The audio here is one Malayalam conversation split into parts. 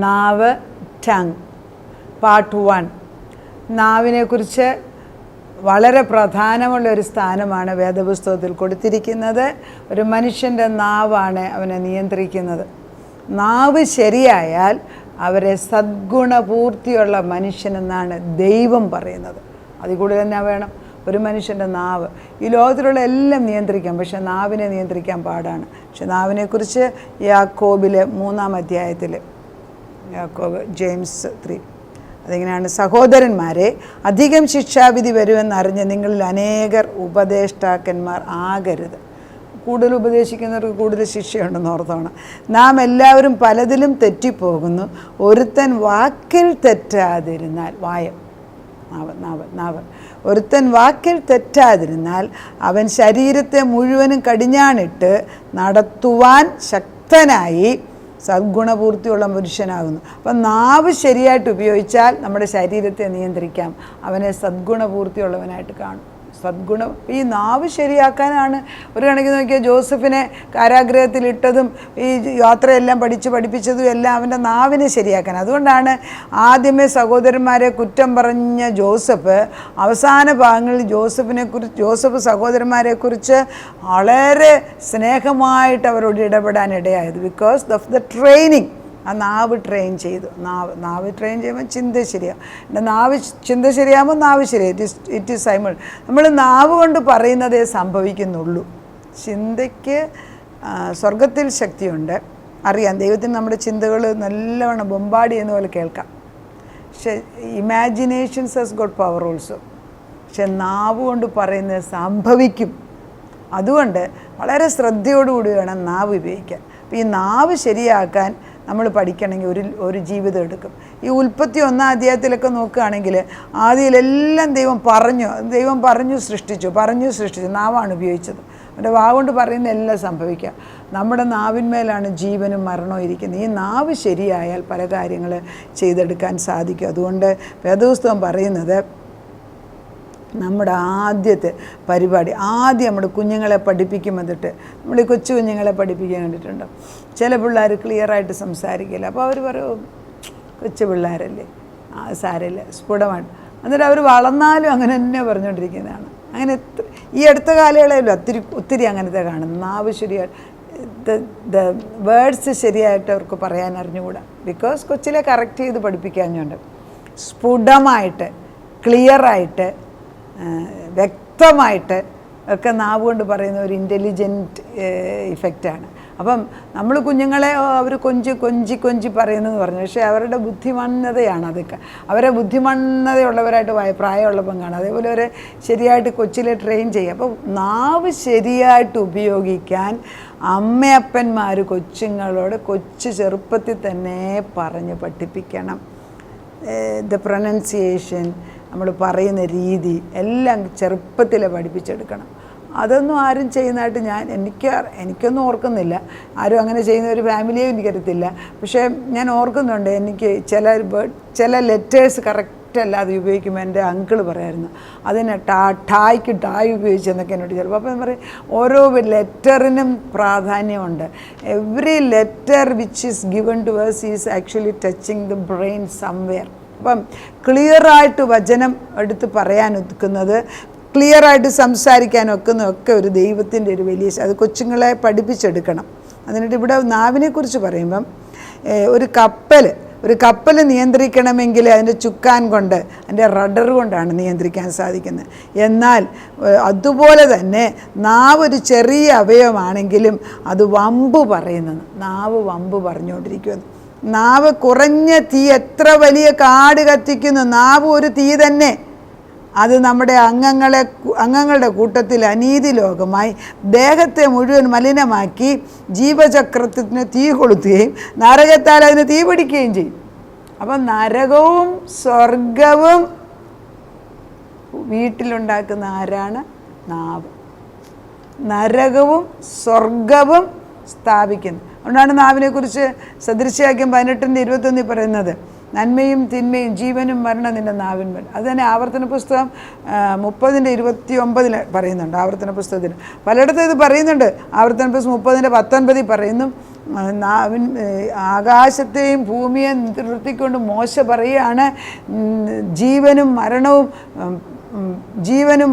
നാവ്, ടങ്. പാർട്ട് 1. നാവിനെക്കുറിച്ച് വളരെ പ്രധാനമുള്ളൊരു സ്ഥാനമാണ് വേദപുസ്തകത്തിൽ കൊടുത്തിരിക്കുന്നത്. ഒരു മനുഷ്യൻ്റെ നാവാണ് അവനെ നിയന്ത്രിക്കുന്നത്. നാവ് ശരിയായാൽ അവരെ സദ്ഗുണപൂർത്തിയുള്ള മനുഷ്യനെന്നാണ് ദൈവം പറയുന്നത്. അതിൽ കൂടുതൽ തന്നെ വേണം ഒരു മനുഷ്യൻ്റെ നാവ്. ഈ ലോകത്തിലുള്ള എല്ലാം നിയന്ത്രിക്കാം, പക്ഷെ നാവിനെ നിയന്ത്രിക്കാൻ പാടാണ്. പക്ഷെ നാവിനെക്കുറിച്ച് യാക്കോബിലെ 3-ാം അധ്യായത്തിൽ, യാക്കോബ് ജെയിംസ് 3, അതിങ്ങനെയാണ്: സഹോദരന്മാരെ, അധികം ശിക്ഷാവിധി വരുമെന്നറിഞ്ഞ് നിങ്ങളിൽ അനേകർ ഉപദേഷ്ടാക്കന്മാർ ആകരുത്. കൂടുതൽ ഉപദേശിക്കുന്നവർക്ക് കൂടുതൽ ശിക്ഷയുണ്ടെന്ന് ഓർത്തോണം. നാം എല്ലാവരും പലതിലും തെറ്റിപ്പോകുന്നു. ഒരുത്തൻ വാക്കിൽ തെറ്റാതിരുന്നാൽ, നാവ് ഒരുത്തൻ വാക്കിൽ തെറ്റാതിരുന്നാൽ അവൻ ശരീരത്തെ മുഴുവനും കടിഞ്ഞാണിട്ട് നടത്തുവാൻ ശക്തനായി സദ്ഗുണപൂർത്തിയുള്ള പുരുഷനാകുന്നു. അപ്പം നാവ് ശരിയായിട്ട് ഉപയോഗിച്ചാൽ നമ്മുടെ ശരീരത്തെ നിയന്ത്രിക്കാം, അവനെ സദ്ഗുണപൂർത്തിയുള്ളവനായിട്ട് കാണും. ഈ നാവ് ശരിയാക്കാനാണ് ഒരു കണക്കിന് നോക്കിയാൽ ജോസഫിനെ കാരാഗ്രഹത്തിലിട്ടതും ഈ യാത്രയെല്ലാം പഠിപ്പിച്ചതും എല്ലാം അവൻ്റെ നാവിനെ ശരിയാക്കാൻ. അതുകൊണ്ടാണ് ആദ്യമേ സഹോദരന്മാരെ കുറ്റം പറഞ്ഞ ജോസഫ് അവസാന ഭാഗങ്ങളിൽ ജോസഫ് സഹോദരന്മാരെക്കുറിച്ച് വളരെ സ്നേഹമായിട്ട് അവരോട് ഇടപെടാൻ ഇടയായത്. Because of the training. ആ നാവ് ട്രെയിൻ ചെയ്തു. നാവ് ട്രെയിൻ ചെയ്യുമ്പോൾ ചിന്ത ശരിയാവും. എൻ്റെ ചിന്ത ശരിയാകുമ്പോൾ നാവ് ശരിയായി. It is simple. നമ്മൾ നാവ് കൊണ്ട് പറയുന്നതേ സംഭവിക്കുന്നുള്ളൂ. ചിന്തയ്ക്ക് സ്വർഗത്തിൽ ശക്തിയുണ്ട്. അറിയാം, ദൈവത്തിന് നമ്മുടെ ചിന്തകൾ നല്ലവണ്ണം ബൊമ്പാടി ചെയ്യുന്ന പോലെ കേൾക്കാം. പക്ഷെ imaginations has got power also. പക്ഷെ നാവ് കൊണ്ട് പറയുന്നത് സംഭവിക്കും. അതുകൊണ്ട് വളരെ ശ്രദ്ധയോടുകൂടി വേണം നാവ് ഉപയോഗിക്കാൻ. അപ്പോൾ ഈ നാവ് ശരിയാക്കാൻ നമ്മൾ പഠിക്കണമെങ്കിൽ ഒരു ജീവിതം എടുക്കും. ഈ 31-ാം അധ്യായത്തിലൊക്കെ നോക്കുകയാണെങ്കിൽ ആദ്യയിലെല്ലാം ദൈവം പറഞ്ഞു സൃഷ്ടിച്ചു. നാവാണ് ഉപയോഗിച്ചത്. അവൻ്റെ വാവുകൊണ്ട് പറയുന്ന എല്ലാം സംഭവിക്കാം. നമ്മുടെ നാവിന്മേലാണ് ജീവനും മരണവും ഇരിക്കുന്നത്. ഈ നാവ് ശരിയായാൽ പല കാര്യങ്ങൾ ചെയ്തെടുക്കാൻ സാധിക്കും. അതുകൊണ്ട് വേദപുസ്തകം പറയുന്നത് നമ്മുടെ ആദ്യത്തെ പരിപാടി, ആദ്യം നമ്മുടെ കുഞ്ഞുങ്ങളെ പഠിപ്പിക്കുമ്പോൾ തൊട്ട്, നമ്മൾ ഈ കൊച്ചു കുഞ്ഞുങ്ങളെ പഠിപ്പിക്കാൻ കണ്ടിട്ടുണ്ടോ? ചില പിള്ളേർ ക്ലിയറായിട്ട് സംസാരിക്കില്ല. അപ്പോൾ അവർ പറയും, കൊച്ചു പിള്ളേരല്ലേ, സാരമില്ല, സ്ഫുടമാണ്. എന്നിട്ട് അവർ വളർന്നാലും അങ്ങനെ തന്നെ പറഞ്ഞുകൊണ്ടിരിക്കുന്നതാണ്. അങ്ങനെ ഈ അടുത്ത കാലയളവിലും ഒത്തിരി അങ്ങനത്തെ കാണുന്നു. നാവ് ശരിയായി ദ വേർഡ്സ് ശരിയായിട്ട് അവർക്ക് പറയാൻ അറിഞ്ഞുകൂടാ. ബിക്കോസ് കൊച്ചിലെ കറക്റ്റ് ചെയ്ത് പഠിപ്പിക്കാഞ്ഞുകൊണ്ട് സ്ഫുടമായിട്ട്, ക്ലിയറായിട്ട്, വ്യക്തമായിട്ട് ഒക്കെ നാവ് കൊണ്ട് പറയുന്ന ഒരു ഇൻ്റലിജൻറ്റ് ഇഫക്റ്റാണ്. അപ്പം നമ്മൾ കുഞ്ഞുങ്ങളെ അവർ കൊഞ്ചി പറയുന്നതെന്ന് പറഞ്ഞു. പക്ഷേ അവരുടെ ബുദ്ധിമാന്യതയാണ് അതൊക്കെ. അവരെ ബുദ്ധിമാന്യതയുള്ളവരായിട്ട് പ്രായമുള്ളപ്പം കാണാം. അതേപോലെ അവരെ ശരിയായിട്ട് കൊച്ചിലെ ട്രെയിൻ ചെയ്യുക. അപ്പോൾ നാവ് ശരിയായിട്ട് ഉപയോഗിക്കാൻ അമ്മയപ്പന്മാർ കൊച്ചുങ്ങളോട് ചെറുപ്പത്തിൽ തന്നെ പറഞ്ഞ് പഠിപ്പിക്കണം. ദ പ്രൊനൗൺസിയേഷൻ, നമ്മൾ പറയുന്ന രീതി എല്ലാം ചെറുപ്പത്തിൽ പഠിപ്പിച്ചെടുക്കണം. അതൊന്നും ആരും ചെയ്യുന്നതായിട്ട് എനിക്കൊന്നും ഓർക്കുന്നില്ല. ആരും അങ്ങനെ ചെയ്യുന്ന ഒരു ഫാമിലിയും എനിക്കറിയത്തില്ല. പക്ഷേ ഞാൻ ഓർക്കുന്നുണ്ട്, എനിക്ക് ചില ലെറ്റേഴ്സ് കറക്റ്റ് അല്ലാതെ ഉപയോഗിക്കുമ്പോൾ എൻ്റെ അങ്കിൾ പറയായിരുന്നു, അതിനെ ടായ്ക്ക് ടായ് ഉപയോഗിച്ചെന്നൊക്കെ എന്നോട് ചിലപ്പോൾ. അപ്പോൾ ഞാൻ പറയും, ഓരോ ലെറ്ററിനും പ്രാധാന്യമുണ്ട്. Every letter which is given to us is actually touching the brain somewhere. അപ്പം ക്ലിയറായിട്ട് വചനം എടുത്ത് പറയാൻ ഒക്കുന്നത്, ക്ലിയറായിട്ട് സംസാരിക്കാൻ ഒക്കുന്നതൊക്കെ ഒരു ദൈവത്തിൻ്റെ ഒരു വലിയ, അത് കൊച്ചുങ്ങളെ പഠിപ്പിച്ചെടുക്കണം. അതിനിട്ട് ഇവിടെ നാവിനെക്കുറിച്ച് പറയുമ്പം ഒരു കപ്പൽ നിയന്ത്രിക്കണമെങ്കിൽ അതിൻ്റെ ചുക്കാൻ കൊണ്ട്, അതിൻ്റെ റഡർ കൊണ്ടാണ് നിയന്ത്രിക്കാൻ സാധിക്കുന്നത്. എന്നാൽ അതുപോലെ തന്നെ നാവ് ഒരു ചെറിയ അവയവമാണെങ്കിലും അത് വമ്പ് പറയുന്നത്. നാവ് വമ്പ് പറഞ്ഞുകൊണ്ടിരിക്കുന്നു. നാവ് കുറഞ്ഞ തീ എത്ര വലിയ കാട് കത്തിക്കുന്നു. നാവ് ഒരു തീ തന്നെ. അത് നമ്മുടെ അംഗങ്ങളുടെ കൂട്ടത്തിൽ അനീതി ലോകമായി ദേഹത്തെ മുഴുവൻ മലിനമാക്കി ജീവചക്രത്തിന് തീ കൊളുത്തുകയും നരകത്താൽ അതിന് തീ പിടിക്കുകയും ചെയ്യും. അപ്പം നരകവും സ്വർഗവും വീട്ടിലുണ്ടാക്കുന്ന ആരാണ്? നാവ്. നരകവും സ്വർഗവും സ്ഥാപിക്കുന്നു. അതുകൊണ്ടാണ് നാവിനെക്കുറിച്ച് സദൃശ്യവാക്യം 18:21 പറയുന്നത്, നന്മയും തിന്മയും ജീവനും മരണം നിൻ്റെ നാവിന്മേൽ. അത് തന്നെ ആവർത്തന പുസ്തകം 30:29 പറയുന്നുണ്ട്. ആവർത്തന പുസ്തകത്തിൽ പലയിടത്തും ഇത് പറയുന്നുണ്ട്. ആവർത്തന പുസ്തകം 30:19 പറയുന്നു, ആകാശത്തെയും ഭൂമിയെ നിർത്തിക്കൊണ്ട് മോശ പറയുകയാണ്, ജീവനും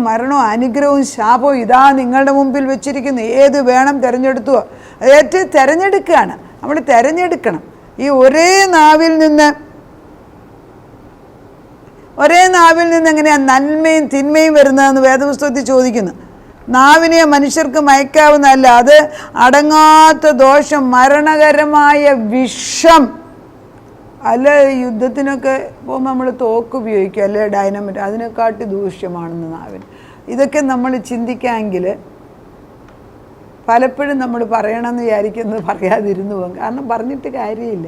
മരണവും അനുഗ്രഹവും ശാപവും ഇതാ നിങ്ങളുടെ മുമ്പിൽ വെച്ചിരിക്കുന്നു, ഏത് വേണം തിരഞ്ഞെടുത്തുവോ. ഏറ്റവും തിരഞ്ഞെടുക്കുകയാണ്, നമ്മൾ തിരഞ്ഞെടുക്കണം. ഈ ഒരേ നാവിൽ നിന്ന് എങ്ങനെയാണ് നന്മയും തിന്മയും വരുന്നതെന്ന് വേദപുസ്തകത്തിൽ ചോദിക്കുന്നു. നാവിനെ മനുഷ്യർക്ക് മയക്കാവുന്നതല്ല, അത് അടങ്ങാത്ത ദോഷം, മരണകരമായ വിഷം. അല്ല, യുദ്ധത്തിനൊക്കെ പോകുമ്പോൾ നമ്മൾ തോക്ക് ഉപയോഗിക്കും, അല്ലെ ഡൈനമിറ്റ്, അതിനെക്കാട്ടി ദൂഷ്യമാണെന്ന് നാവിന്. ഇതൊക്കെ നമ്മൾ ചിന്തിക്കാമെങ്കിൽ പലപ്പോഴും നമ്മൾ പറയണമെന്ന് വിചാരിക്കുന്നത് പറയാതിരുന്നു പോകും. കാരണം പറഞ്ഞിട്ട് കാര്യമില്ല.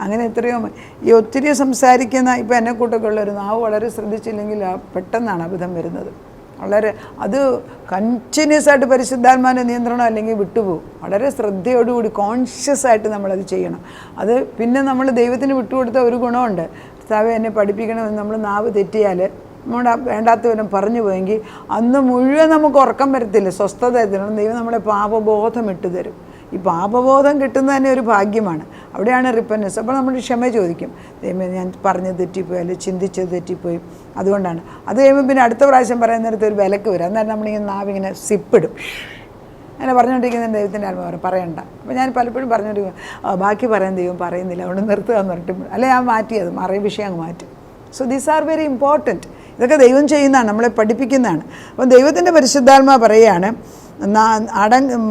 അങ്ങനെ എത്രയോ ഈ ഒത്തിരി സംസാരിക്കുന്ന ഇപ്പം എന്നെ കൂട്ടൊക്കെ ഉള്ളൊരു നാവ് വളരെ ശ്രദ്ധിച്ചില്ലെങ്കിൽ പെട്ടെന്നാണ് അബദ്ധം വരുന്നത്. വളരെ അത് കണ്ടിന്യൂസ് ആയിട്ട് പരിശുദ്ധാത്മാവിൻ്റെ നിയന്ത്രണം അല്ലെങ്കിൽ വിട്ടുപോകും. വളരെ ശ്രദ്ധയോടുകൂടി കോൺഷ്യസ് ആയിട്ട് നമ്മളത് ചെയ്യണം. അത് പിന്നെ നമ്മൾ ദൈവത്തിന് വിട്ടുകൊടുത്ത ഒരു ഗുണമുണ്ട്. കർത്താവേ എന്നെ പഠിപ്പിക്കണമെന്ന് നമ്മൾ നാവ് തെറ്റിയാൽ, നമ്മുടെ വേണ്ടാത്തവരും പറഞ്ഞു പോയെങ്കിൽ അന്ന് മുഴുവൻ നമുക്ക് ഉറക്കം വരത്തില്ല, സ്വസ്ഥത തരണം. ദൈവം നമ്മളെ പാപബോധം ഇട്ടു തരും. ഈ പാപബോധം കിട്ടുന്നത് തന്നെ ഒരു ഭാഗ്യമാണ്. അവിടെയാണ് റിപ്പൻറ്റൻസ്. അപ്പോൾ നമ്മൾ ക്ഷമ ചോദിക്കും, ദൈവമേ ഞാൻ പറഞ്ഞത് തെറ്റിപ്പോയി, അല്ലെങ്കിൽ ചിന്തിച്ചത് തെറ്റിപ്പോയി, അതുകൊണ്ടാണ്. അത് കഴിയുമ്പോൾ പിന്നെ അടുത്ത പ്രാവശ്യം പറയുന്നിടത്ത് ഒരു വിലക്ക് വരും. അന്നേരം നമ്മളിങ്ങനെ നാവിങ്ങനെ സിപ്പിടും. അങ്ങനെ പറഞ്ഞുകൊണ്ടിരിക്കുന്ന ദൈവത്തിൻ്റെ ആത്മാവ് പറയണ്ട. അപ്പോൾ ഞാൻ പലപ്പോഴും പറഞ്ഞുകൊണ്ടിരിക്കും, ബാക്കി പറയാൻ ദൈവം പറയുന്നില്ല, അതുകൊണ്ട് നിർത്തുക എന്ന് പറഞ്ഞിട്ട്, അല്ലെങ്കിൽ ഞാൻ മാറ്റിയത് മറേ വിഷയം അങ്ങ് മാറ്റും. So these are very important. ഇതൊക്കെ ദൈവം ചെയ്യുന്നതാണ്, നമ്മളെ പഠിപ്പിക്കുന്നതാണ്. അപ്പം ദൈവത്തിൻ്റെ പരിശുദ്ധാത്മാവ് പറയുകയാണ്,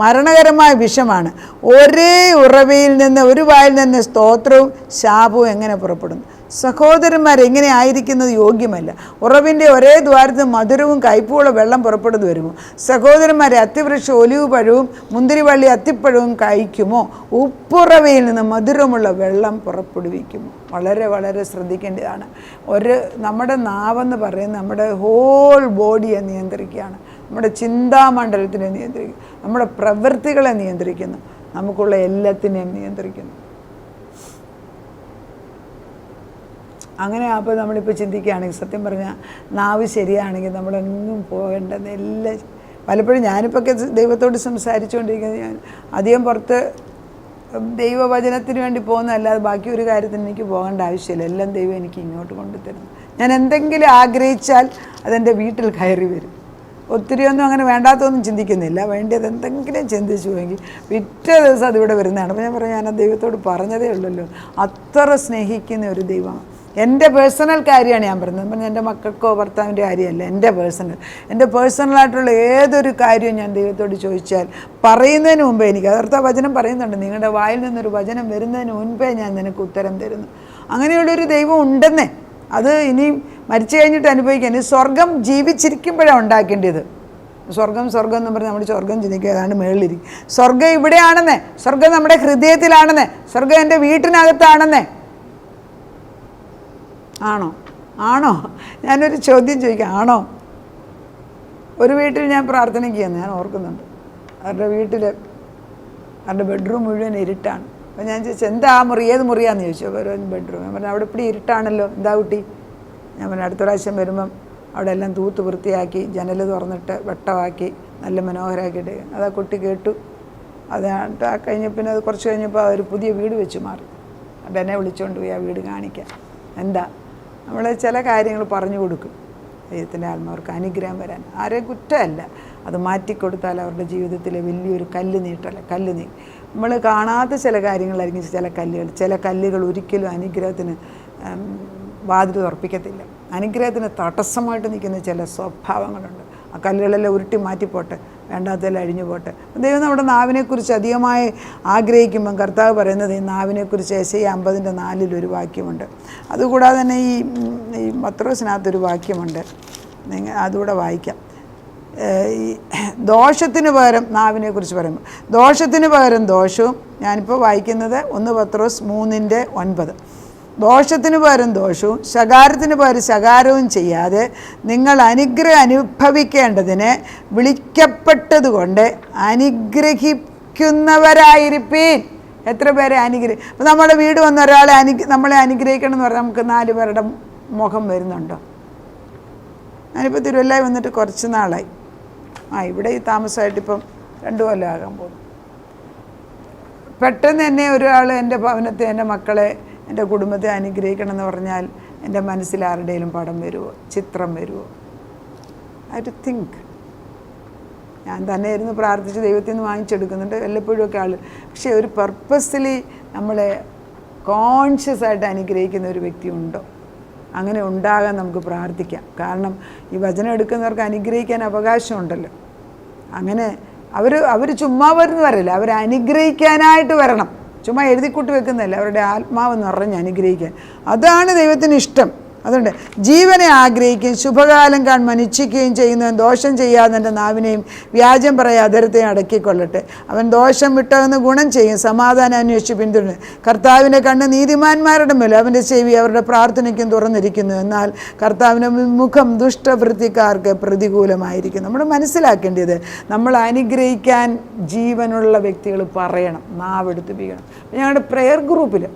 മരണകരമായ വിഷമാണ്. ഒരേ ഉറവയിൽ നിന്ന്, ഒരു വായിൽ നിന്ന് സ്തോത്രവും ശാപവും എങ്ങനെ പുറപ്പെടുന്നു? സഹോദരന്മാർ എങ്ങനെ ആയിരിക്കുന്നത് യോഗ്യമല്ല. ഉറവിൻ്റെ ഒരേ ദ്വാരത്തിൽ മധുരവും കയ്പുള്ള വെള്ളം പുറപ്പെടുന്നു വരുമോ? സഹോദരന്മാരെ, അത്തിവൃക്ഷം ഒലിവ് പഴവും മുന്തിരിവള്ളി അത്തിപ്പഴവും കഴിക്കുമോ? ഉപ്പുറവയിൽ നിന്ന് മധുരമുള്ള വെള്ളം പുറപ്പെടുവിക്കുമോ? വളരെ വളരെ ശ്രദ്ധിക്കേണ്ടതാണ്. നമ്മുടെ നാവെന്ന് പറയുന്നത് നമ്മുടെ ഹോൾ ബോഡിയെ നിയന്ത്രിക്കുകയാണ്. നമ്മുടെ ചിന്താമണ്ഡലത്തിനെ നിയന്ത്രിക്കുന്നു, നമ്മുടെ പ്രവൃത്തികളെ നിയന്ത്രിക്കുന്നു, നമുക്കുള്ള എല്ലാത്തിനെയും നിയന്ത്രിക്കുന്നു. അങ്ങനെ അപ്പോൾ നമ്മളിപ്പോൾ ചിന്തിക്കുകയാണെങ്കിൽ, സത്യം പറഞ്ഞാൽ നാവ് ശരിയാണെങ്കിൽ നമ്മളെങ്ങും പോകേണ്ടത് എല്ലാം. പലപ്പോഴും ഞാനിപ്പോൾ ദൈവത്തോട് സംസാരിച്ചുകൊണ്ടിരിക്കുന്നത്, ഞാൻ അധികം പുറത്ത് ദൈവവചനത്തിന് വേണ്ടി പോകുന്നതല്ലാതെ ബാക്കി ഒരു കാര്യത്തിന് എനിക്ക് പോകേണ്ട ആവശ്യമില്ല. എല്ലാം ദൈവം എനിക്ക് ഇങ്ങോട്ട് കൊണ്ടുതരുന്നു. ഞാൻ എന്തെങ്കിലും ആഗ്രഹിച്ചാൽ അതെൻ്റെ വീട്ടിൽ കയറി വരും. ഒത്തിരിയൊന്നും അങ്ങനെ വേണ്ടാത്തൊന്നും ചിന്തിക്കുന്നില്ല, വേണ്ടിയത് എന്തെങ്കിലും ചിന്തിച്ചു പോയെങ്കിൽ പിറ്റേ ദിവസം അതിവിടെ വരുന്നതാണ്. അപ്പോൾ ഞാൻ പറഞ്ഞു, ഞാൻ ദൈവത്തോട് പറഞ്ഞതേ ഉള്ളല്ലോ, അത്ര സ്നേഹിക്കുന്ന ഒരു ദൈവമാണ്. എൻ്റെ പേഴ്സണൽ കാര്യമാണ് ഞാൻ പറയുന്നത്. അപ്പം എൻ്റെ മക്കൾക്കോ ഭർത്താവിൻ്റെ കാര്യമല്ല, എൻ്റെ പേഴ്സണലായിട്ടുള്ള ഏതൊരു കാര്യവും ഞാൻ ദൈവത്തോട് ചോദിച്ചാൽ പറയുന്നതിന് മുമ്പേ എനിക്ക് അതർത്ഥ വചനം പറയുന്നുണ്ട്, നിങ്ങളുടെ വായിൽ നിന്നൊരു വചനം വരുന്നതിന് മുൻപേ ഞാൻ നിനക്ക് ഉത്തരം തരുന്നു. അങ്ങനെയുള്ളൊരു ദൈവം ഉണ്ടെന്നേ. അത് ഇനിയും മരിച്ചു കഴിഞ്ഞിട്ട് അനുഭവിക്കാൻ. സ്വർഗം ജീവിച്ചിരിക്കുമ്പോഴാണ് ഉണ്ടാക്കേണ്ടത്. സ്വർഗം എന്ന് പറഞ്ഞ് നമ്മൾ സ്വർഗം ചിന്തിക്കുക, അതാണ് മേളിലിരിക്കും. സ്വർഗം ഇവിടെയാണെന്നേ, സ്വർഗം നമ്മുടെ ഹൃദയത്തിലാണെന്നേ, സ്വർഗം എൻ്റെ വീട്ടിനകത്താണെന്നേ. ആണോ? ഞാനൊരു ചോദ്യം ചോദിക്കാം, ആണോ? ഒരു വീട്ടിൽ ഞാൻ പ്രാർത്ഥനയ്ക്ക് ചെയ്യുന്നു, ഞാൻ ഓർക്കുന്നുണ്ട്. അവരുടെ വീട്ടിൽ അവരുടെ ബെഡ്റൂം മുഴുവൻ ഇരുട്ടാണ്. അപ്പോൾ ഞാൻ ചോദിച്ചു, എന്താ ആ മുറി, ഏത് മുറിയാന്ന് ചോദിച്ചു. അപ്പോൾ ഒരു ബെഡ്റൂം. ഞാൻ പറഞ്ഞു, അവിടെ ഇപ്പിടി ഇരുട്ടാണല്ലോ, എന്താ കുട്ടി? ഞാൻ പറഞ്ഞു, അടുത്ത പ്രാവശ്യം വരുമ്പം അവിടെ എല്ലാം തൂത്ത് വൃത്തിയാക്കി ജനൽ തുറന്നിട്ട് വെട്ടമാക്കി നല്ല മനോഹരമാക്കിയിട്ട്. അതാ കുട്ടി കേട്ടു. അത് കഴിഞ്ഞ പിന്നെ അത് കുറച്ച് കഴിഞ്ഞപ്പോൾ അവർ പുതിയ വീട് വെച്ച് മാറി. അപ്പം എന്നെ വിളിച്ചുകൊണ്ട് പോയി ആ വീട് കാണിക്കാൻ. എന്താ നമ്മൾ ചില കാര്യങ്ങൾ പറഞ്ഞു കൊടുക്കും, ദൈവത്തിൻ്റെ ആത്മാവർക്ക് അനുഗ്രഹം വരാൻ. ആരെയും കുറ്റമല്ല, അത് മാറ്റിക്കൊടുത്താൽ അവരുടെ ജീവിതത്തിലെ വലിയൊരു കല്ല് നീ നമ്മൾ കാണാത്ത ചില കാര്യങ്ങളായിരിക്കും ചില കല്ലുകൾ ഒരിക്കലും അനുഗ്രഹത്തിന് വാതിൽ തുറപ്പിക്കത്തില്ല. അനുഗ്രഹത്തിന് തടസ്സമായിട്ട് നിൽക്കുന്ന ചില സ്വഭാവങ്ങളുണ്ട്. ആ കല്ലുകളെല്ലാം ഉരുട്ടി മാറ്റിപ്പോട്ടെ, വേണ്ടാത്തതെല്ലാം അഴിഞ്ഞു പോട്ടെ. ദൈവം നമ്മുടെ നാവിനെക്കുറിച്ച് അധികമായി ആഗ്രഹിക്കുമ്പം കർത്താവ് പറയുന്നത് ഈ നാവിനെക്കുറിച്ച് യെശയ്യാ 50:4 വാക്യമുണ്ട്. അതുകൂടാതെ തന്നെ ഈ പത്രോസിനകത്തൊരു വാക്യമുണ്ട്, അതുകൂടെ വായിക്കാം. ഈ ദോഷത്തിന് പകരം നാവിനെക്കുറിച്ച് പറയുമ്പോൾ ദോഷത്തിന് പകരം ദോഷവും, ഞാനിപ്പോൾ വായിക്കുന്നത് 1 പത്രോസ് 3:9. ദോഷത്തിന് പകരം ദോഷവും ശകാരത്തിന് പകരം ശകാരവും ചെയ്യാതെ നിങ്ങൾ അനുഗ്രഹം അനുഭവിക്കേണ്ടതിന് വിളിക്കപ്പെട്ടതുകൊണ്ട് അനുഗ്രഹിക്കുന്നവരായിരിപ്പീൻ. എത്ര പേരെ അപ്പം നമ്മുടെ വീട് വന്ന ഒരാളെ നമ്മളെ അനുഗ്രഹിക്കണം എന്ന് പറഞ്ഞാൽ നമുക്ക് 4 പേരുടെ മുഖം വരുന്നുണ്ടോ? ഞാനിപ്പോൾ തിരുവല്ലായി വന്നിട്ട് കുറച്ച് നാളായി. ഇവിടെ ഈ താമസമായിട്ടിപ്പം 2 കൊല്ലം ആകാൻ പോകുന്നു. പെട്ടെന്ന് എന്നെ ഒരാൾ എൻ്റെ ഭവനത്തെ, എൻ്റെ മക്കളെ, എൻ്റെ കുടുംബത്തെ അനുഗ്രഹിക്കണം എന്ന് പറഞ്ഞാൽ എൻ്റെ മനസ്സിൽ ആരുടെയും പടം വരുമോ, ചിത്രം വരുമോ? I too think. ഞാൻ തന്നെ ഇരുന്ന് പ്രാർത്ഥിച്ച് ദൈവത്തിൽ നിന്ന് വാങ്ങിച്ചെടുക്കുന്നുണ്ട് വല്ലപ്പോഴും ഒക്കെ ആൾ. പക്ഷേ ഒരു പർപ്പസ്ലി നമ്മളെ കോൺഷ്യസ് ആയിട്ട് അനുഗ്രഹിക്കുന്ന ഒരു വ്യക്തി ഉണ്ടോ? അങ്ങനെ ഉണ്ടാകാൻ നമുക്ക് പ്രാർത്ഥിക്കാം. കാരണം ഈ വചനം എടുക്കുന്നവർക്ക് അനുഗ്രഹിക്കാൻ അവകാശമുണ്ടല്ലോ. അങ്ങനെ അവർ ചുമ്മാ വരുന്ന വരില്ല, അവർ അനുഗ്രഹിക്കാനായിട്ട് വരണം. ചുമ്മാ എഴുതിക്കൂട്ടി വെക്കുന്നതല്ല, അവരുടെ ആത്മാവ് നിറഞ്ഞ് അനുഗ്രഹിക്കാൻ. അതാണ് ദൈവത്തിന് ഇഷ്ടം. അതുകൊണ്ട് ജീവനെ ആഗ്രഹിക്കുകയും ശുഭകാലം കാണുവാൻ ഇച്ഛിക്കുകയും ചെയ്യുന്നവൻ ദോഷം ചെയ്യാതെ എൻ്റെ നാവിനെയും വ്യാജം പറയാ അധരത്തെയും അടക്കിക്കൊള്ളട്ടെ. അവൻ ദോഷം വിട്ടകന്ന് ഗുണം ചെയ്യും, സമാധാനം അന്വേഷിച്ച് പിന്തുടരും. കർത്താവിൻ്റെ കണ്ണ് നീതിമാന്മാരുടെ മേൽ, അവൻ്റെ ചെവി അവരുടെ പ്രാർത്ഥനയ്ക്കും തുറന്നിരിക്കുന്നു. എന്നാൽ കർത്താവിൻ്റെ മുഖം ദുഷ്ടവൃത്തിക്കാർക്ക് പ്രതികൂലമായിരിക്കും. നമ്മൾ മനസ്സിലാക്കേണ്ടത്, നമ്മൾ അനുഗ്രഹിക്കാൻ ജീവനുള്ള വ്യക്തികൾ പറയണം, നാവെടുത്തിപ്പിക്കണം. ഞങ്ങളുടെ പ്രെയർ ഗ്രൂപ്പിൽ,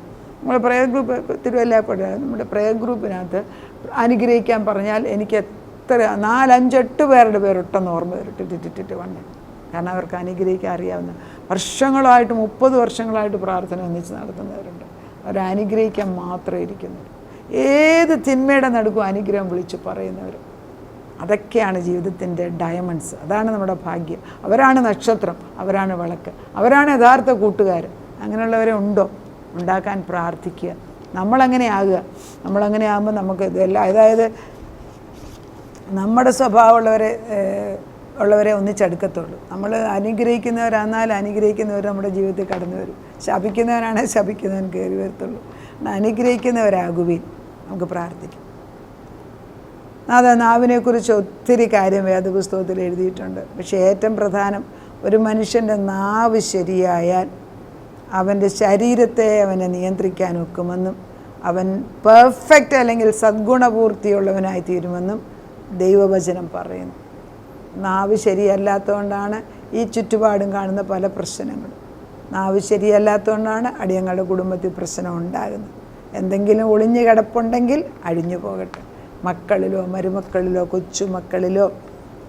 നമ്മുടെ പ്രെയർ ഗ്രൂപ്പ് തിരുവല്ലപ്പെടുക, നമ്മുടെ പ്രെയർ ഗ്രൂപ്പിനകത്ത് അനുഗ്രഹിക്കാൻ പറഞ്ഞാൽ എനിക്ക് എത്ര 4-5-8 പേരുടെ പേരൊട്ടെന്ന് ഓർമ്മ വരും. ടിറ്റിട്ട് വണ്ണേ. കാരണം അവർക്ക് അനുഗ്രഹിക്കാൻ അറിയാവുന്ന, വർഷങ്ങളായിട്ട് 30 വർഷങ്ങളായിട്ട് പ്രാർത്ഥന ഒന്നിച്ച് നടത്തുന്നവരുണ്ട്. അവർ അനുഗ്രഹിക്കാൻ മാത്രം ഇരിക്കുന്നവർ. ഏത് തിന്മയുടെ നടുക്കും അനുഗ്രഹം വിളിച്ച് പറയുന്നവർ. അതൊക്കെയാണ് ജീവിതത്തിൻ്റെ ഡയമണ്ട്സ്. അതാണ് നമ്മുടെ ഭാഗ്യം. അവരാണ് നക്ഷത്രം, അവരാണ് വിളക്ക്, അവരാണ് യഥാർത്ഥ കൂട്ടുകാർ. അങ്ങനെയുള്ളവരെ ഉണ്ടോ? ഉണ്ടാക്കാൻ പ്രാർത്ഥിക്കുക. നമ്മളങ്ങനെ ആകുക. നമ്മളങ്ങനെ ആകുമ്പോൾ നമുക്ക് ഇതെല്ലാം, അതായത് നമ്മുടെ സ്വഭാവമുള്ളവരെ ഒന്നിച്ചെടുക്കത്തുള്ളൂ. നമ്മൾ അനുഗ്രഹിക്കുന്നവരാണെന്നാൽ അനുഗ്രഹിക്കുന്നവർ നമ്മുടെ ജീവിതത്തിൽ കടന്നു വരും. ശപിക്കുന്നവനാണെങ്കിൽ ശപിക്കുന്നവൻ കയറി വരത്തുള്ളൂ. അനുഗ്രഹിക്കുന്നവരാകുവിൻ. നമുക്ക് പ്രാർത്ഥിക്കാം. നാവിനെക്കുറിച്ച് ഒത്തിരി കാര്യം വേദപുസ്തകത്തിൽ എഴുതിയിട്ടുണ്ട്. പക്ഷേ ഏറ്റവും പ്രധാനം, ഒരു മനുഷ്യൻ്റെ നാവ് ശരിയായാൽ അവൻ്റെ ശരീരത്തെ അവനെ നിയന്ത്രിക്കാൻ ഒക്കുമെന്നും അവൻ പെർഫെക്റ്റ് അല്ലെങ്കിൽ സദ്ഗുണപൂർത്തിയുള്ളവനായി തീരുമെന്നും ദൈവവചനം പറയുന്നു. നാവ് ശരിയല്ലാത്തതുകൊണ്ടാണ് ഈ ചുറ്റുപാടും കാണുന്ന പല പ്രശ്നങ്ങളും. നാവ് ശരിയല്ലാത്തതുകൊണ്ടാണ് അടിയങ്ങളുടെ കുടുംബത്തിൽ പ്രശ്നം ഉണ്ടാകുന്നത്. എന്തെങ്കിലും ഒളിഞ്ഞു കിടപ്പുണ്ടെങ്കിൽ അഴിഞ്ഞു പോകട്ടെ. മക്കളിലോ മരുമക്കളിലോ കൊച്ചുമക്കളിലോ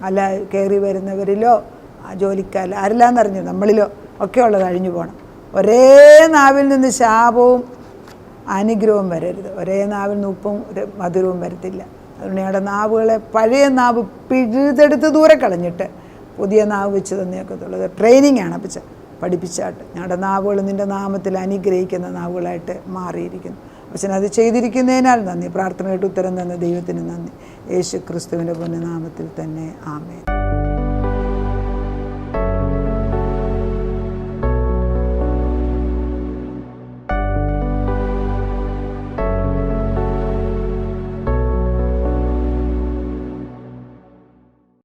അല്ല കയറി വരുന്നവരിലോ ജോലിക്കാരിലോ ആരില്ലാന്നറിഞ്ഞു നമ്മളിലോ ഒക്കെ ഉള്ളത് അഴിഞ്ഞു പോകണം. ഒരേ നാവിൽ നിന്ന് ശാപവും അനുഗ്രഹവും വരരുത്. ഒരേ നാവിൽ നിന്ന് ഉപ്പും മധുരവും വരത്തില്ല. അതുകൊണ്ട് ഞങ്ങളുടെ നാവുകളെ പഴയ നാവ് പിഴുതെടുത്ത് ദൂരെ കളഞ്ഞിട്ട് പുതിയ നാവ് വെച്ച് തന്നേക്കത്തുള്ളൂ. അത് ട്രെയിനിങ് ആണ് പഠിപ്പിച്ചാട്ട്. ഞങ്ങളുടെ നാവുകൾ നിൻ്റെ നാമത്തിൽ അനുഗ്രഹിക്കുന്ന നാവുകളായിട്ട് മാറിയിരിക്കുന്നു. പക്ഷേ അത് ചെയ്തിരിക്കുന്നതിനാൽ നന്ദി. പ്രാർത്ഥനയായിട്ട് ഉത്തരം തന്ന ദൈവത്തിന് നന്ദി. യേശു ക്രിസ്തുവിൻ്റെ പൊന്നുനാമത്തിൽ തന്നെ ആമേൻ.